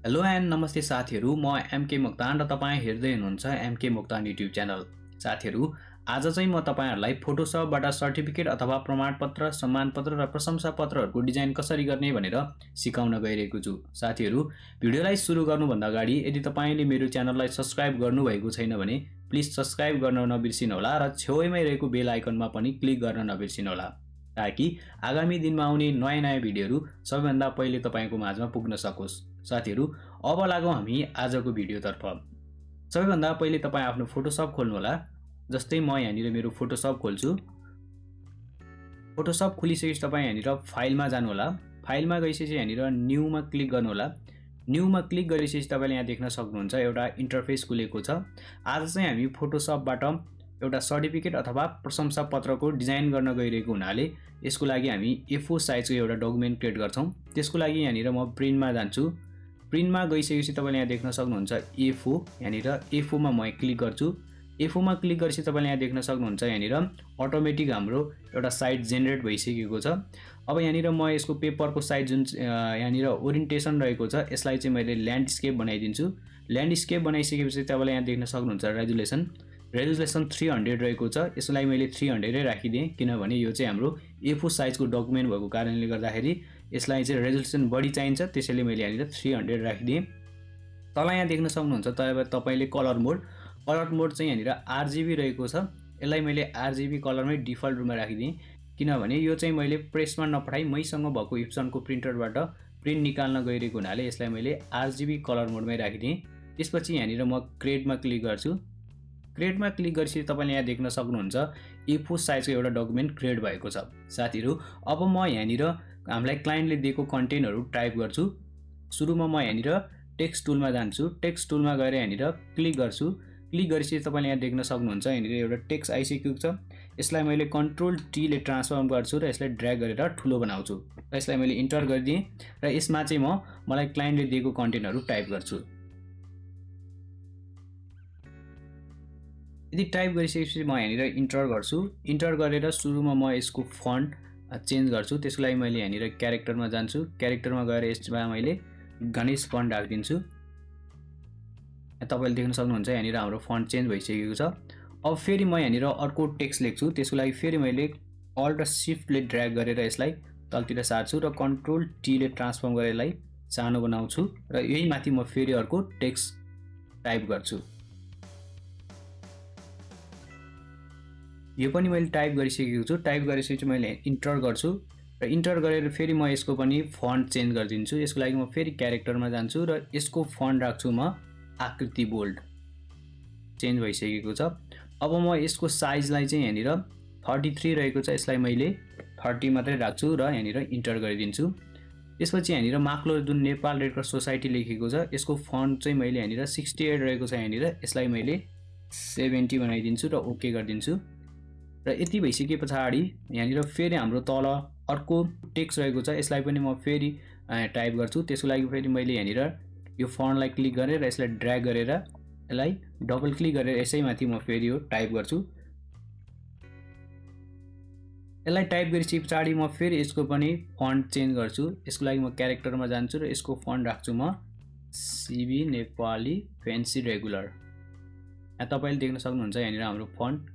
Hello and नमस्ते साथीहरू, म एमके मोक्तान र तपाईँ हेर्दै हुनुहुन्छ एमके मोक्तान युट्युब च्यानल। साथीहरू, आज चाहिँ म तपाईँहरूलाई फोटोसपबाट सर्टिफिकेट अथवा प्रमाणपत्र, सम्मानपत्र र प्रशंसापत्रहरूको डिजाइन कसरी गर्ने भनेर सिकाउन गइरहेको छु। साथीहरू, भिडियोलाई सुरु गर्नुभन्दा अगाडि यदि तपाईँले मेरो च्यानललाई सब्स्क्राइब गर्नुभएको छैन भने प्लिज सब्स्क्राइब गर्न नबिर्सिनुहोला र छेउमै रहेको बेल आइकनमा पनि क्लिक गर्न नबिर्सिनुहोला ताकि आगामी दिनमा आउने नयाँ भिडियोहरू सबैभन्दा पहिले तपाईँको माझमा पुग्न सकोस्। साथीहरू, अब लागौँ हामी आजको भिडियोतर्फ। सबैभन्दा पहिले तपाईँ आफ्नो फोटोसप खोल्नुहोला। जस्तै म यहाँनिर मेरो फोटोसप खोल्छु। फोटोसप खोलिसकेपछि तपाईँ यहाँनिर फाइलमा जानुहोला। फाइलमा गइसकेपछि यहाँनिर न्यूमा क्लिक गर्नुहोला। न्यूमा क्लिक गरिसकेपछि तपाईँले यहाँ देख्न सक्नुहुन्छ एउटा इन्टरफेस खुलेको छ। आज चाहिँ हामी फोटोसपबाट एउटा सर्टिफिकेट अथवा प्रशंसापत्रको डिजाइन गर्न गइरहेको हुनाले यसको लागि हामी A4 साइजको एउटा डकुमेन्ट क्रिएट गर्छौँ। त्यसको लागि यहाँनिर म प्रिन्टमा जान्छु। प्रिन्टमा गइसकेपछि तपाईँले यहाँ देख्न सक्नुहुन्छ A4। यहाँनिर A4 मा म क्लिक गर्छु। A4 मा क्लिक गरेपछि तपाईँले यहाँ देख्न सक्नुहुन्छ यहाँनिर अटोमेटिक हाम्रो एउटा साइज जेनेरेट भइसकेको छ। अब यहाँनिर म यसको पेपरको साइज जुन यहाँनिर ओरिएन्टेसन रहेको छ यसलाई चाहिँ मैले ल्यान्डस्केप बनाइदिन्छु। ल्यान्डस्केप बनाइसकेपछि तपाईँले यहाँ देख्न सक्नुहुन्छ रेजुलेसन 300 रहेको छ। यसलाई मैले 300 राखिदिएँ किनभने यो चाहिँ हाम्रो A4 साइजको डकुमेन्ट भएको कारणले गर्दाखेरि यसलाई चाहिँ रेजुलेसन बढी चाहिन्छ, त्यसैले मैले यहाँनिर 300 राखिदिएँ। तल यहाँ देख्न सक्नुहुन्छ तपाईँले कलर मोड चाहिँ यहाँनिर RGB रहेको छ। यसलाई मैले RGB कलरमै डिफल्ट रूपमा राखिदिएँ किनभने यो चाहिँ मैले प्रेसमा नपठाई मैसँग भएको इप्सनको प्रिन्टरबाट प्रिन्ट निकाल्न गइरहेको हुनाले यसलाई मैले RGB कलर मोडमै राखिदिएँ। त्यसपछि यहाँनिर म क्रिएटमा क्लिक गर्छु। क्रिएटमा क्लिक गरेपछि तपाईँले यहाँ देख्न सक्नुहुन्छ A4 साइजको एउटा डकुमेन्ट क्रिएट भएको छ। साथीहरू, अब म यहाँनिर हामीलाई क्लाइन्टले दिएको कन्टेन्टहरू टाइप गर्छु। सुरुमा म यहाँनिर टेक्स्ट टुलमा जान्छु। टेक्स्ट टुलमा गएर यहाँनिर क्लिक गर्छु। क्लिक गरेपछि तपाईँले यहाँ देख्न सक्नुहुन्छ यहाँनिर एउटा टेक्स्ट आइसकेको छ। यसलाई मैले कन्ट्रोल T ले ट्रान्सफर्म गर्छु र यसलाई ड्र्याग गरेर ठुलो बनाउँछु र यसलाई मैले इन्टर गरिदिएँ र यसमा चाहिँ मलाई क्लाइन्टले दिएको कन्टेन्टहरू टाइप गर्छु। यदि टाइप गरिसकेपछि म यहाँनिर इन्टर गर्छु। इन्टर गरेर सुरुमा म यसको फन्ट चेन्ज गर्छु। त्यसको लागि मैले यहाँनिर क्यारेक्टरमा जान्छु। क्यारेक्टरमा गएर यसमा मैले गणेश फन्ट राखिदिन्छु। तपाईँले देख्न सक्नुहुन्छ यहाँनिर हाम्रो फन्ट चेन्ज भइसकेको छ। अब फेरि म यहाँनिर अर्को टेक्स्ट लेख्छु। त्यसको लागि फेरि मैले अल्ट र शिफ्टले ड्र्याग गरेर यसलाई तलतिर सार्छु र कन्ट्रोल T ले ट्रान्सफर्म गरेर यसलाई सानो बनाउँछु र यही माथि म फेरि अर्को टेक्स्ट टाइप गर्छु। यो पनि मैले टाइप गरिसकेको छु। टाइप गरिसकेपछि मैले इन्टर गर्छु र इन्टर गरेर फेरि म यसको पनि फन्ट चेन्ज गरिदिन्छु। यसको लागि म फेरि क्यारेक्टरमा जान्छु र यसको फन्ट राख्छु म आकृति बोल्ड। चेन्ज भइसकेको छ। अब म यसको साइजलाई चाहिँ यहाँनिर 33 रहेको छ। यसलाई मैले 30 मात्रै राख्छु र यहाँनिर इन्टर गरिदिन्छु। त्यसपछि यहाँनिर माक्लो जुन नेपाल रेड क्रस सोसाइटी लेखेको छ यसको फन्ट चाहिँ मैले यहाँनिर 68 रहेको छ। यहाँनिर यसलाई मैले 70 बनाइदिन्छु र ओके गरिदिन्छु। र यति भइसके पछाडि यहाँनिर फेरि हाम्रो तल अर्को टेक्स्ट रहेको छ। यसलाई पनि म फेरि टाइप गर्छु। त्यसको लागि फेरि मैले यहाँनिर यो फन्टलाई क्लिक गरेर यसलाई ड्र्याग गरेर यसलाई डबल क्लिक गरेर यसैमाथि म फेरि यो टाइप गर्छु। यसलाई टाइप गरिसके पछाडि म फेरि यसको पनि फन्ट चेन्ज गर्छु। यसको लागि म क्यारेक्टरमा जान्छु र यसको फन्ट राख्छु म CB नेपाली फेन्सी रेगुलर। यहाँ तपाईँले देख्न सक्नुहुन्छ यहाँनिर हाम्रो फन्ट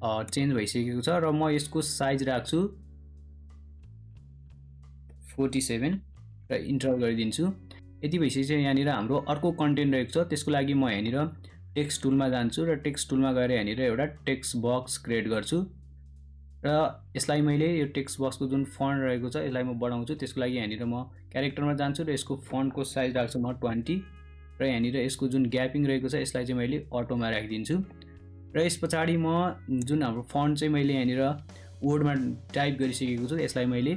चेन्ज भइसकेको छ र म यसको साइज राख्छु 47 र इन्टर गरिदिन्छु। यति भइसकेपछि यहाँनिर हाम्रो अर्को कन्टेन्ट रहेको छ। त्यसको लागि म यहाँनिर टेक्स्ट टुलमा जान्छु र टेक्स्ट टुलमा गएर यहाँनिर एउटा टेक्स्ट बक्स क्रिएट गर्छु र यसलाई मैले यो टेक्स्ट बक्सको जुन फन्ट रहेको छ यसलाई म बढाउँछु। त्यसको लागि यहाँनिर म क्यारेक्टरमा जान्छु र यसको फन्टको साइज राख्छु म 20 र यहाँनिर यसको जुन ग्यापिङ रहेको छ यसलाई चाहिँ मैले अटोमा राखिदिन्छु। र यस पछाडि म जुन हाम्रो फन्ट चाहिँ मैले यहाँनिर वर्डमा टाइप गरिसकेको छु यसलाई मैले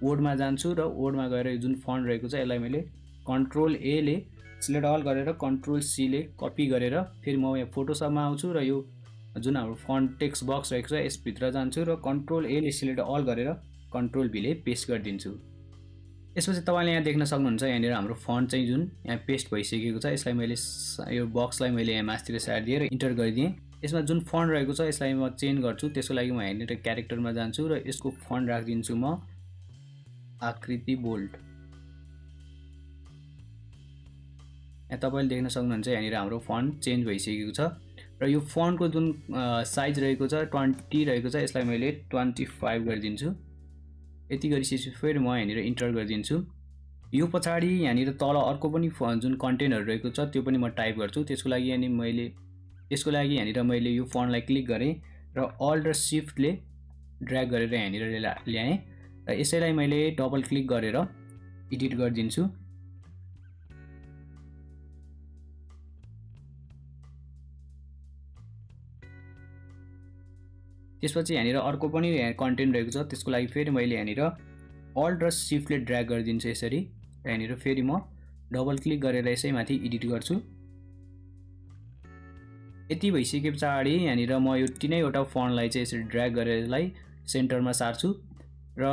वर्डमा जान्छु र वर्डमा गएर जुन फन्ट रहेको छ यसलाई मैले कन्ट्रोल A ले सिलेक्ट अल गरेर कन्ट्रोल C ले कपी गरेर फेरि म यहाँ फोटोसपमा आउँछु र यो जुन हाम्रो फन्ट टेक्स्ट बक्स रहेको छ यसभित्र जान्छु र कन्ट्रोल A ले सिलेक्ट अल गरेर कन्ट्रोल V ले पेस्ट गरिदिन्छु। यसपछि तपाईँले यहाँ देख्न सक्नुहुन्छ यहाँनिर हाम्रो फन्ट चाहिँ जुन यहाँ पेस्ट भइसकेको छ यसलाई मैले यो बक्सलाई मैले यहाँ मास्तिर सारिदिएर इन्टर गरिदिएँ। यसमा जुन फन्ट रहेको छ यसलाई म चेन्ज गर्छु। त्यसको लागि म यहाँनिर क्यारेक्टरमा जान्छु र यसको फन्ट राखिदिन्छु म आकृति बोल्ड। यहाँ तपाईले देख्न सक्नुहुन्छ यहाँनिर हाम्रो फन्ट चेन्ज भइसकेको छ र यो फन्टको जुन साइज रहेको छ 20 रहेको छ यसलाई मैले 25 गरिदिन्छु। यति गरिसकेपछि फेरि म यहाँनिर इन्टर गरिदिन्छु। यो पछाडि यहाँनिर तल अर्को पनि जुन कन्टेन्टहरु रहेको छ त्यो पनि म टाइप गर्छु। त्यसको लागि यहाँनिर मैले यो फन्टलाई क्लिक गरेँ र अल्ट र शिफ्टले ड्र्याग गरेर यहाँनिर ल्याएँ र यसैलाई मैले डबल क्लिक गरेर एडिट गरिदिन्छु। त्यसपछि यहाँनिर अर्को पनि कन्टेन्ट रहेको छ त्यसको लागि फेरि मैले यहाँनिर अल्ट र शिफ्टले ड्र्याग गरिदिन्छु यसरी र यहाँनिर फेरि म डबल क्लिक गरेर यसै माथि एडिट गर्छु। यति भइसके पछाडि यहाँनिर म यो तीनैवटा फन्टलाई चाहिँ यसरी ड्र्याग गरेर यसलाई सेन्टरमा सार्छु र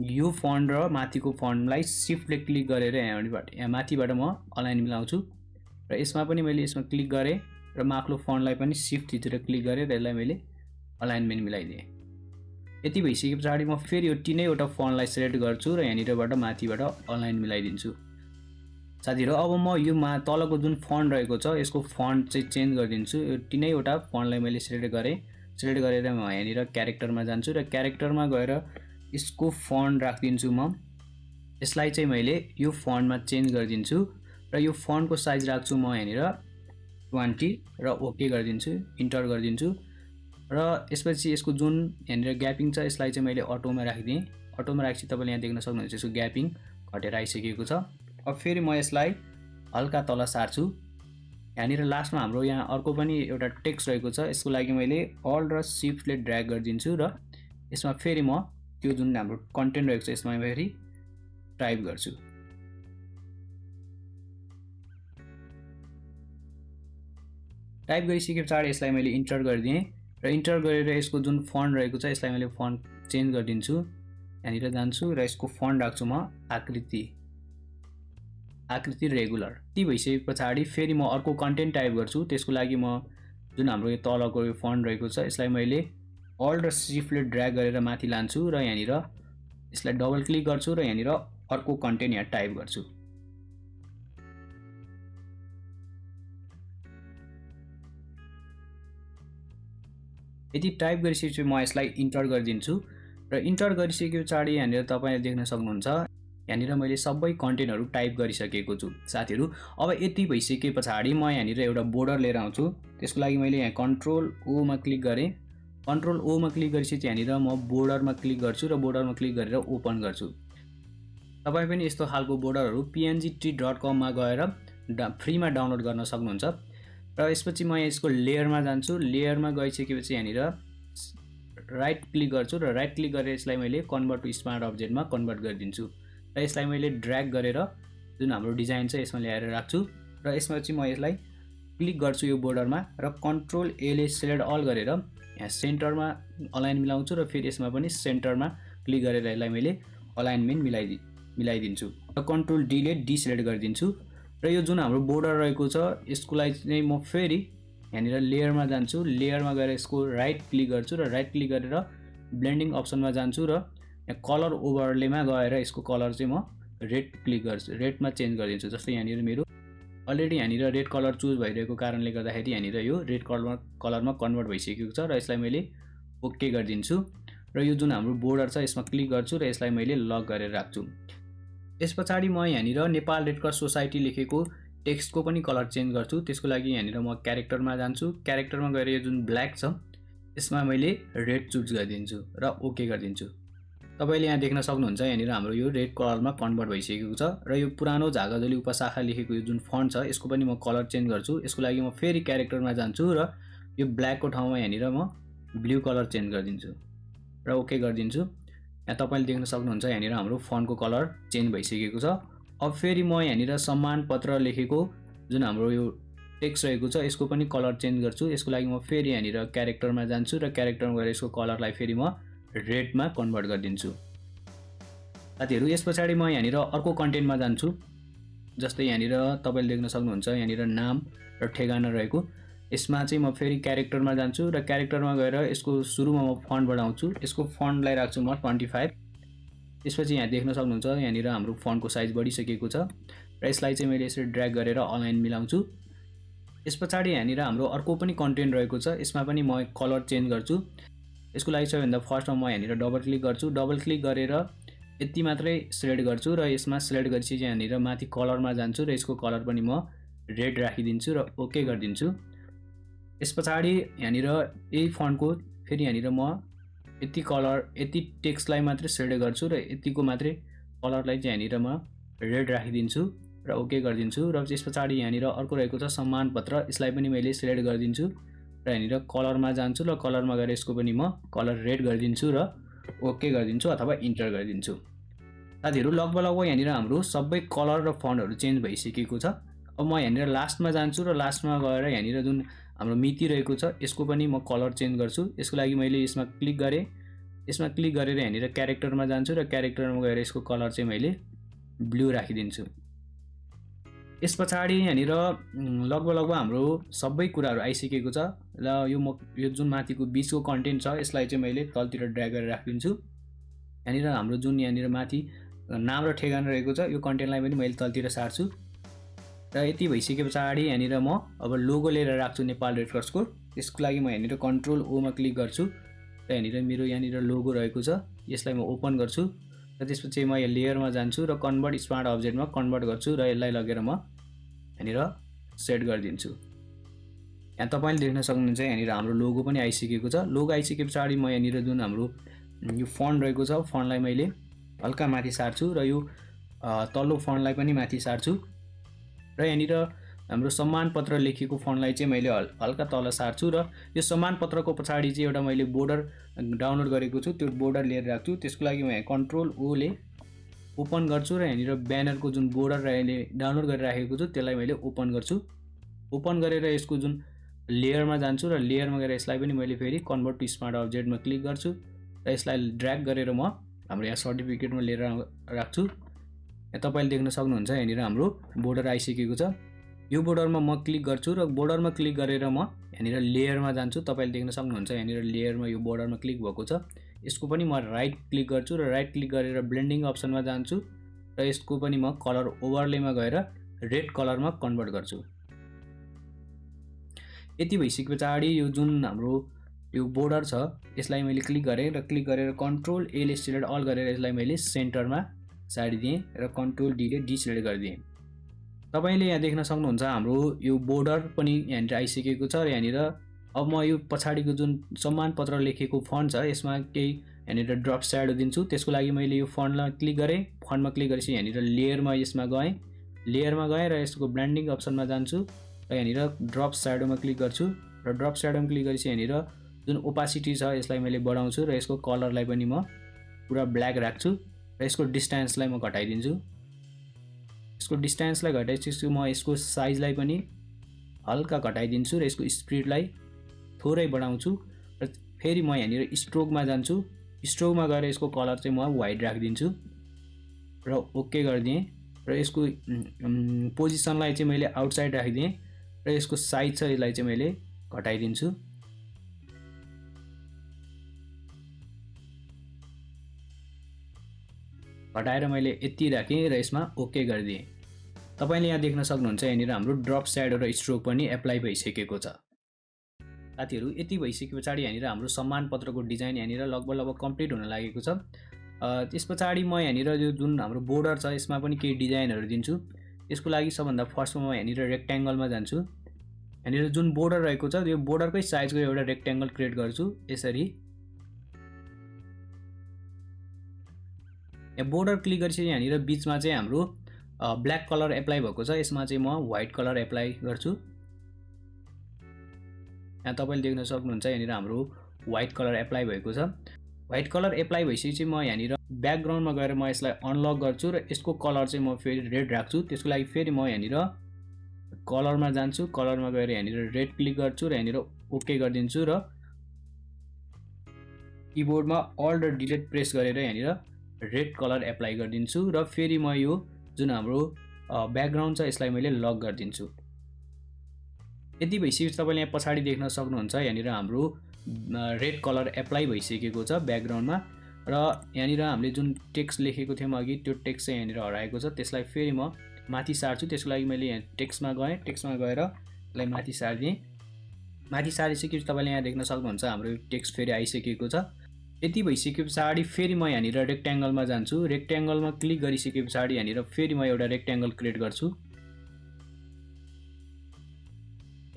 यो फन्ट र माथिको फन्टलाई शिफ्टले क्लिक गरेर यहाँ माथिबाट म अलाइन मिलाउँछु र यसमा पनि मैले यसमा क्लिक गरेँ र माथिल्लो फन्टलाई पनि शिफ्ट थिचेर क्लिक गरेर यसलाई मैले अलाइनमेन्ट मिलाइदिएँ। यति भइसके पछाडि म फेरि यो तीनैवटा फन्टलाई सिलेक्ट गर्छु र यहाँनिरबाट माथिबाट अलाइन मिलाइदिन्छु। साथीहरु अब म यो तलको जुन फन्ट रहेको छ यसको फन्ट चाहिँ चेन्ज गरिदिन्छु। यो तीनैवटा फन्टलाई मैले सिलेक्ट गरेर म यहाँनिर क्यारेक्टरमा जान्छु र क्यारेक्टरमा गएर यसको फन्ट राख्दिन्छु म। यसलाई चाहिँ मैले यो फन्टमा चेन्ज गरिदिन्छु र यो फन्टको साइज राख्छु म यहाँनिर 20 र ओके गरिदिन्छु, इन्टर गरिदिन्छु र यसपछि यसको जुन यहाँनिर ग्यापिङ छ यसलाई चाहिँ मैले अटोमा राखिदिएँ। अटोमा राखेपछि तपाईले यहाँ देख्न सक्नुहुन्छ यसको ग्यापिङ घटेर आइसकेको छ। अब फेरि म यसलाई हल्का तल सार्छु। यहाँनिर लास्टमा हाम्रो यहाँ अर्को पनि एउटा टेक्स्ट रहेको छ यसको लागि मैले अल्ट र शिफ्टले ड्र्याग गरिदिन्छु र यसमा फेरि म त्यो जुन हाम्रो कन्टेन्ट रहेको छ यसमा फेरि टाइप गर्छु। टाइप गरिसके पछाडि यसलाई मैले इन्टर गरिदिएँ र इन्टर गरेर यसको जुन फन्ट रहेको छ यसलाई मैले फन्ट चेन्ज गरिदिन्छु। यहाँनिर जान्छु र यसको फन्ट राख्छु म आकृति रेगुलर। ती भइसके पछाडि फेरि म अर्को कन्टेन्ट टाइप गर्छु। त्यसको लागि म जुन हाम्रो यो तलको यो फन्ट रहेको छ यसलाई मैले अल्ट र शिफ्टले ड्र्याग गरेर माथि लान्छु र यहाँनिर यसलाई डबल क्लिक गर्छु र यहाँनिर अर्को कन्टेन्ट यहाँ टाइप गर्छु। यदि टाइप गरिसकेपछि म यसलाई इन्टर गरिदिन्छु र इन्टर गरिसके पछाडि यहाँनिर तपाईले देख्न सक्नुहुन्छ यहाँनिर मैले सबै कन्टेन्टहरु टाइप गरिसकेको छु। साथीहरु अब यति भइसके पछाडि म यहाँनिर एउटा बोर्डर लिएर आउँछु। त्यसको लागि मैले यहाँ कन्ट्रोल ओ मा क्लिक गरेँ। कन्ट्रोल ओ मा क्लिक गरेपछि यहाँनिर म बोर्डरमा क्लिक गर्छु र बोर्डरमा क्लिक गरेर ओपन गर्छु। तपाई पनि यस्तो खालको बोर्डरहरु pngtree.com मा गएर फ्रीमा डाउनलोड गर्न सक्नुहुन्छ। र यसपछि म यसको लेयरमा जान्छु। लेयरमा गइसकेपछि यहाँनिर राइट क्लिक गर्छु र राइट क्लिक गरेर यसलाई मैले कन्भर्ट टु स्मार्ट अब्जेक्टमा कन्भर्ट गरिदिन्छु र यसलाई मैले ड्र्याग गरेर जुन हाम्रो डिजाइन छ यसमा ल्याएर राख्छु र यसपछि म यसलाई क्लिक गर्छु यो बोर्डरमा र कन्ट्रोल ए ले सिलेक्ट अल गरेर यहाँ सेन्टरमा अलाइन मिलाउँछु र फेरि यसमा पनि सेन्टरमा क्लिक गरेर यसलाई मैले अलाइनमेन्ट मिलाइदिन्छु र कन्ट्रोल डी ले डिसिलेक्ट गरिदिन्छु र यो जुन हाम्रो बोर्डर रहेको छ यसको लागि चाहिँ म फेरि यहाँनिर लेयरमा जान्छु। लेयरमा गएर यसको राइट क्लिक गर्छु र राइट क्लिक गरेर ब्लेन्डिङ अप्सनमा जान्छु र यहाँ कलर ओभरलेमा गएर यसको कलर चाहिँ म रेड क्लिक गर्छु, रेडमा चेन्ज गरिदिन्छु। जस्तै यहाँनिर मेरो अलरेडी यहाँनिर रेड कलर चुज भइरहेको कारणले गर्दाखेरि यहाँनिर यो रेड कलरमा कन्भर्ट भइसकेको छ र यसलाई मैले ओके गरिदिन्छु र यो जुन हाम्रो बोर्डर छ यसमा क्लिक गर्छु र यसलाई मैले लक गरेर राख्छु। यस पछाडि म यहाँनिर नेपाल रेड क्रस सोसाइटी लेखेको टेक्स्टको पनि कलर चेन्ज गर्छु। त्यसको लागि यहाँनिर म क्यारेक्टरमा जान्छु। क्यारेक्टरमा गएर यो जुन ब्ल्याक छ यसमा मैले रेड चुज गरिदिन्छु र ओके गरिदिन्छु। तपाईले यहाँ देख्न सक्नुहुन्छ यहाँनिर हाम्रो यो रेड कलरमा कन्भर्ट भइसकेको छ र यो पुरानो झागाजली उपशाखा लेखेको यो जुन फन्ट छ यसको पनि म कलर चेन्ज गर्छु। यसको लागि म फेरि क्यारेक्टरमा जान्छु र यो ब्ल्याकको ठाउँमा यहाँनिर म ब्लू कलर चेन्ज गरिदिन्छु र ओके गरिदिन्छु। यहाँ तपाईले देख्न सक्नुहुन्छ यहाँनिर हाम्रो फन्टको कलर चेन्ज भइसकेको छ। अब फेरि म यहाँनिर सम्मान पत्र लेखेको जुन हाम्रो यो टेक्स्ट रहेको छ यसको पनि कलर चेन्ज गर्छु। यसको लागि म फेरि यहाँनिर क्यारेक्टरमा जान्छु र क्यारेक्टरमा गएर यसको कलरलाई फेरि म रेडमा कन्भर्ट गरिदिन्छु। साथीहरु यस पछाडि म यहाँनिर अर्को कन्टेन्टमा जान्छु। जस्तै यहाँनिर तपाईले देख्न सक्नुहुन्छ यहाँनिर नाम र ठेगाना रहेको यसमा चाहिँ म फेरि क्यारेक्टरमा जान्छु र क्यारेक्टरमा गएर यसको सुरुमा म फन्ट बढाउँछु। यसको फन्टलाई राख्छु म 25। त्यसपछि यहाँ देख्न सक्नुहुन्छ यहाँनिर हाम्रो फन्टको साइज बढिसकेको छ र यसलाई चाहिँ मैले यसरी ड्र्याग गरेर अलाइन मिलाउँछु। यस पछाडि यहाँनिर हाम्रो अर्को पनि कन्टेन्ट रहेको छ, यसमा पनि म कलर चेन्ज गर्छु। यसको लागि सबैभन्दा फर्स्टमा म यहाँनिर डबल क्लिक गर्छु। डबल क्लिक गरेर यति मात्रै सिलेक्ट गर्छु र यसमा सिलेक्ट गरेपछि यहाँनिर माथि कलरमा जान्छु र यसको कलर पनि म रेड राखिदिन्छु र ओके गरिदिन्छु। यस पछाडि यहाँनिर यही फन्टको फेरि यहाँनिर म यति कलर यति टेक्स्टलाई मात्रै सिलेक्ट गर्छु र यतिको मात्रै कलरलाई चाहिँ यहाँनिर म रेड राखिदिन्छु र ओके गरिदिन्छु। र त्यस पछाडि यहाँनिर अर्को रहेको छ सम्मान पत्र, यसलाई पनि मैले सिलेक्ट गरिदिन्छु र यहाँनिर कलरमा जान्छु र कलरमा गएर यसको पनि म कलर रेड गरिदिन्छु र ओके गरिदिन्छु अथवा इन्टर गरिदिन्छु। साथीहरू लगभग यहाँनिर हाम्रो सबै कलर र फन्टहरू चेन्ज भइसकेको छ। अब म यहाँनिर लास्टमा जान्छु र लास्टमा गएर यहाँनिर जुन हाम्रो मिति रहेको छ यसको पनि म कलर चेन्ज गर्छु। यसको लागि मैले यसमा क्लिक गरेँ, यसमा क्लिक गरेर यहाँनिर क्यारेक्टरमा जान्छु र क्यारेक्टरमा गएर यसको कलर चाहिँ मैले ब्लू राखिदिन्छु। यस पछाडि यहाँनिर लगभग हाम्रो सबै कुराहरू आइसकेको छ र यो जुन माथिको बिचको कन्टेन्ट छ यसलाई चाहिँ मैले तलतिर ड्र्याग गरेर राखिदिन्छु। यहाँनिर हाम्रो जुन यहाँनिर माथि नाम र ठेगाना रहेको छ यो कन्टेन्टलाई पनि मैले तलतिर सार्छु र यति भइसके पछाडि यहाँनिर म अब लोगो लिएर राख्छु नेपाल रेड क्रसको। त्यसको लागि म यहाँनिर कन्ट्रोल ओमा क्लिक गर्छु र यहाँनिर मेरो यहाँनिर लोगो रहेको छ, यसलाई म ओपन गर्छु र त्यसपछि म यहाँ लेयरमा जान्छु र कन्भर्ट स्मार्ट अब्जेक्टमा कन्भर्ट गर्छु र यसलाई लगेर म यहाँनिर सेट गरिदिन्छु। यहाँ तपाईँले देख्न सक्नुहुन्छ यहाँनिर हाम्रो लोगो पनि आइसकेको छ। लोगो आइसके पछाडि म यहाँनिर जुन हाम्रो यो फन्ट रहेको छ फन्टलाई मैले हल्का माथि सार्छु र यो तल्लो फन्टलाई पनि माथि सार्छु र यहाँनिर हाम्रो सम्मान पत्र लेखिएको फन्टलाई चाहिँ मैले हल्का तल सार्छु र यो सम्मान पत्रको पछाडि चाहिँ एउटा मैले बोर्डर डाउनलोड गरेको छु, त्यो बोर्डर लिएर राख्छु। त्यसको लागि म यहाँ कन्ट्रोल ओले ओपन गर्छु र यहाँनिर ब्यानरको जुन बोर्डर अहिले डाउनलोड गरेर राखेको छु त्यसलाई मैले ओपन गर्छु। ओपन गरेर यसको जुन लेयरमा जान्छु र लेयरमा गएर यसलाई पनि मैले फेरि कन्भर्ट टु स्मार्ट अब्जेक्टमा क्लिक गर्छु र यसलाई ड्र्याग गरेर म हाम्रो यहाँ सर्टिफिकेटमा लिएर राख्छु। यहाँ तपाईँले देख्न सक्नुहुन्छ यहाँनिर हाम्रो बोर्डर आइसकेको छ। यो बोर्डरमा म क्लिक गर्छु र बोर्डरमा क्लिक गरेर म यहाँनिर लेयरमा जान्छु। तपाईँले देख्न सक्नुहुन्छ यहाँनिर लेयरमा यो बोर्डरमा क्लिक भएको छ। यसको पनि म राइट क्लिक गर्छु र राइट क्लिक गरेर ब्लेन्डिङ अप्सनमा जान्छु र यसको पनि म कलर ओभरलेमा गएर रेड कलरमा कन्भर्ट गर्छु। यति भइसके पछाडि यो जुन हाम्रो यो बोर्डर छ यसलाई मैले क्लिक गरेँ र क्लिक गरेर कन्ट्रोल एले सिलेक्ट अल गरेर यसलाई मैले सेन्टरमा सारिदिएँ र कन्ट्रोल डीले डिसिलेक्ट गरिदिएँ। तपाईँले यहाँ देख्न सक्नुहुन्छ हाम्रो यो बोर्डर पनि यहाँनिर आइसकेको छ र यहाँनिर अब म यो पछाडिको जुन सम्मान पत्र लेखेको फन्ट छ यसमा केही यहाँनिर ड्रप स्याडो दिन्छु। त्यसको लागि मैले यो फन्टमा क्लिक गरेँ, फन्टमा क्लिक गरेपछि यहाँनिर लेयरमा यसमा गएँ, लेयरमा गएँ र यसको ब्लेन्डिङ अप्सनमा जान्छु र यहाँनिर ड्रप स्याडोमा क्लिक गर्छु र ड्रप स्याडोमा क्लिक गरेपछि यहाँनिर जुन ओपासिटी छ यसलाई मैले बढाउँछु र यसको कलरलाई पनि म पुरा ब्ल्याक राख्छु र यसको डिस्टेन्सलाई म घटाइदिन्छु। यसको डिस्टेन्सलाई घटाएपछि म यसको साइजलाई पनि हल्का घटाइदिन्छु र यसको स्पिडलाई थोरै बढाउँछु र फेरि म यहाँनिर स्ट्रोकमा जान्छु। स्ट्रोकमा गएर यसको कलर चाहिँ म वाइट राखिदिन्छु र ओके गरिदिएँ र यसको पोजिसनलाई चाहिँ मैले आउटसाइड राखिदिएँ र यसको साइज छ यसलाई चाहिँ मैले घटाइदिन्छु। घटाएर मैले यति राखेँ र यसमा ओके गरिदिएँ। तपाईँले यहाँ देख्न सक्नुहुन्छ यहाँनिर हाम्रो ड्रप स्याडो र स्ट्रोक पनि एप्लाई भइसकेको छ। साथीहरू यति भइसके पछाडि यहाँनिर हाम्रो सम्मान पत्रको डिजाइन यहाँनिर लगभग कम्प्लिट हुन लागेको छ। त्यस पछाडि म यहाँनिर यो जुन हाम्रो बोर्डर छ यसमा पनि केही डिजाइनहरू दिन्छु। यसको लागि सबभन्दा फर्स्टमा म यहाँनिर रेक्ट्याङ्गलमा जान्छु। यहाँनिर जुन बोर्डर रहेको छ यो बोर्डरकै साइजको एउटा रेक्ट्याङ्गल क्रिएट गर्छु। यसरी यहाँ बोर्डर क्लिक गरेपछि यहाँनिर बिचमा चाहिँ हाम्रो ब्ल्याक कलर एप्लाई भएको छ, यसमा चाहिँ म व्हाइट कलर एप्लाई गर्छु। यहाँ तपाईँले देख्न सक्नुहुन्छ यहाँनिर हाम्रो व्हाइट कलर एप्लाई भएको छ। व्हाइट कलर एप्लाई भइसकेपछि म यहाँनिर ब्याकग्राउन्डमा गएर म यसलाई अनलक गर्छु र यसको कलर चाहिँ म फेरि रेड राख्छु। त्यसको लागि फेरि म यहाँनिर कलरमा जान्छु, कलरमा गएर यहाँनिर रेड क्लिक गर्छु र यहाँनिर ओके गरिदिन्छु र किबोर्डमा अल्ट र डिलिट प्रेस गरेर यहाँनिर रेड कलर एप्लाई गरिदिन्छु र फेरि म यो जुन हाम्रो ब्याकग्राउन्ड छ यसलाई मैले लक गरिदिन्छु। यति भइसकेपछि तपाईँले यहाँ पछाडि देख्न सक्नुहुन्छ यहाँनिर हाम्रो रेड कलर एप्लाई भइसकेको छ ब्याकग्राउन्डमा र यहाँनिर हामीले जुन टेक्स्ट लेखेको थियौँ अघि त्यो टेक्स्ट चाहिँ यहाँनिर हराएको छ। त्यसलाई फेरि म माथि सार्छु। त्यसको लागि मैले यहाँ टेक्स्टमा गएँ, टेक्स्टमा गएर यसलाई माथि सारिदिएँ। माथि सारिसकेपछि तपाईँले यहाँ देख्न सक्नुहुन्छ हाम्रो टेक्स्ट फेरि आइसकेको छ। यति भइसके पछाडि फेरि म यहाँनिर रेक्ट्याङ्गलमा जान्छु। रेक्ट्याङ्गलमा क्लिक गरिसके पछाडि यहाँनिर फेरि म एउटा रेक्ट्याङ्गल क्रिएट गर्छु।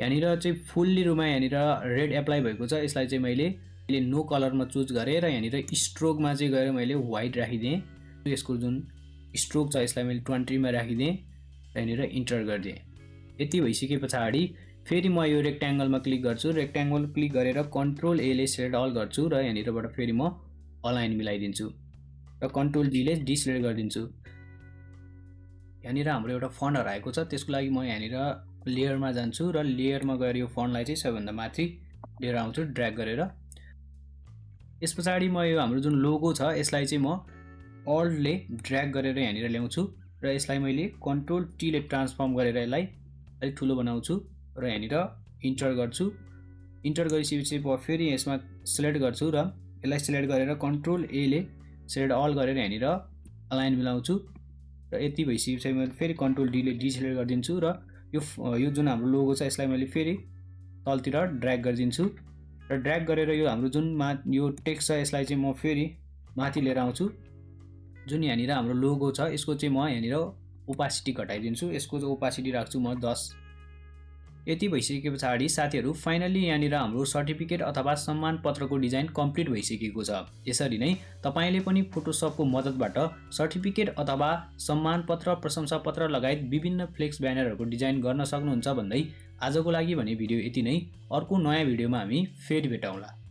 यहाँनिर चाहिँ फुल्ली रुमा यहाँनिर रेड एप्लाई भएको छ। यसलाई चाहिँ मैले नो कलरमा चुज गरेँ र यहाँनिर स्ट्रोकमा चाहिँ गएर मैले व्हाइट राखिदिएँ। यसको जुन स्ट्रोक छ यसलाई मैले 20 मा राखिदिएँ र यहाँनिर इन्टर गरिदिएँ। यति भइसके पछाडि फेरि म यो रेक्ट्याङ्गलमा क्लिक गर्छु। रेक्ट्याङ्गल क्लिक गरेर कन्ट्रोल ए ले सिलेक्ट अल गर्छु र यहाँनिरबाट फेरि म अलाइन मिलाइदिन्छु र कन्ट्रोल डी ले डिसिलेक्ट गरिदिन्छु। यहाँनिर हाम्रो एउटा फन्ट हराएको छ, त्यसको लागि म यहाँनिर लेयरमा जान्छु र लेयरमा गएर यो फन्टलाई चाहिँ सबैभन्दा माथि लिएर आउँछु ड्र्याग गरेर। यस पछाडि म यो हाम्रो जुन लोगो छ यसलाई चाहिँ म अल्ट ले ड्र्याग गरेर यहाँनिर ल्याउँछु र यसलाई मैले कन्ट्रोल टी ले ट्रान्सफर्म गरेर यसलाई अलिक ठुलो बनाउँछु र यहाँनिर इन्टर गर्छु। इन्टर गरिसकेपछि फेरि यसमा सिलेक्ट गर्छु र यसलाई सिलेक्ट गरेर कन्ट्रोल ए ले सिलेक्ट अल गरेर यहाँनिर अलाइन मिलाउँछु र यति भइसकेपछि मैले फेरि कन्ट्रोल डी ले डिसिलेक्ट गरिदिन्छु र यो जुन हाम्रो लोगो छ यसलाई मैले फेरि तलतिर ड्र्याग गरिदिन्छु र ड्र्याग गरेर यो हाम्रो जुन यो टेक्स्ट छ यसलाई चाहिँ म फेरि माथि लिएर आउँछु। जुन यहाँनिर हाम्रो लोगो छ यसको चाहिँ म यहाँनिर ओपासिटी घटाइदिन्छु। यसको चाहिँ ओपासिटी राख्छु म 10। यति भइसके पछाडि साथीहरू फाइनली यहाँनिर हाम्रो सर्टिफिकेट अथवा सम्मान पत्रको डिजाइन कम्प्लिट भइसकेको छ। यसरी नै तपाईले पनि फोटोसपको मद्दतबाट सर्टिफिकेट अथवा सम्मान पत्र, प्रशंसा पत्र लगायत विभिन्न फ्लेक्स ब्यानरहरूको डिजाइन गर्न सक्नुहुन्छ भन्दै आजको लागि भने भिडियो यति नै। अर्को नयाँ भिडियोमा हामी फेरि भेटौँला।